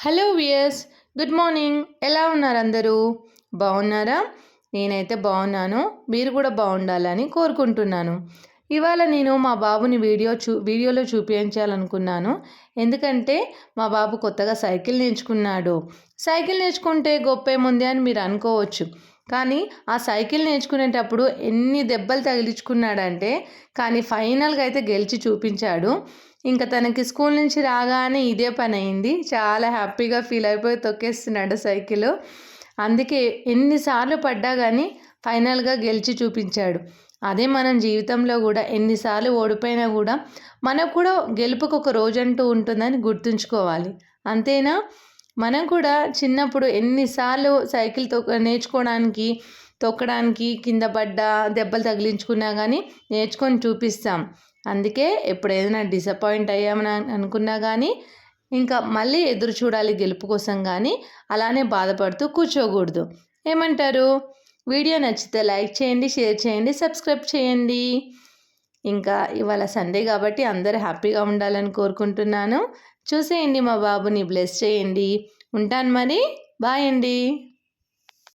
Hello viewers, good morning. ఎలా ఉన్నారు అందరూ? బాగున్నారా? నేనైతే బాగున్నాను. మీరు కూడా బాగుండాలని కోరుకుంటున్నాను. ఇవాళ నేను మా బాబుని వీడియోలో చూపించాలనుకున్నాను. ఎందుకంటే మా బాబు కొత్తగా సైకిల్ నేర్చుకున్నాడు. సైకిల్ నేర్చుకుంటే గొప్పేముంది అని మీరు అనుకోవచ్చు. కానీ ఆ సైకిల్ నేర్చుకునేటప్పుడు ఎన్ని దెబ్బలు తగిలించుకున్నాడంటే, కానీ ఫైనల్గా అయితే గెలిచి చూపించాడు. ఇంకా తనకి స్కూల్ నుంచి రాగానే ఇదే పని అయింది. చాలా హ్యాపీగా ఫీల్ అయిపోయి తొక్కేస్తున్నాడు సైకిల్. అందుకే ఎన్నిసార్లు పడ్డా కానీ ఫైనల్గా గెలిచి చూపించాడు. అదే మనం జీవితంలో కూడా ఎన్నిసార్లు ఓడిపోయినా కూడా మనకు కూడా గెలుపుకు ఒక రోజంటూ ఉంటుందని గుర్తుంచుకోవాలి. అంతేనా? మనం కూడా చిన్నప్పుడు ఎన్నిసార్లు సైకిల్ తొక్కడానికి కింద పడ్డా దెబ్బలు తగిలించుకున్నా కానీ నేర్చుకొని చూపిస్తాం. అందుకే ఎప్పుడు ఏదైనా డిసప్పాయింట్ అయ్యామని అనుకున్నా కానీ ఇంకా మళ్ళీ ఎదురు చూడాలి గెలుపు కోసం. కానీ అలానే బాధపడుతూ కూర్చోకూడదు. ఏమంటారు? వీడియో నచ్చితే లైక్ చేయండి, షేర్ చేయండి, సబ్స్క్రైబ్ చేయండి. ఇంకా ఇవాళ సండే కాబట్టి అందరూ హ్యాపీగా ఉండాలని కోరుకుంటున్నాను. చూసేయండి, మా బాబుని బ్లెస్ చేయండి. ఉంటాను మరి. బాయ్ అండి.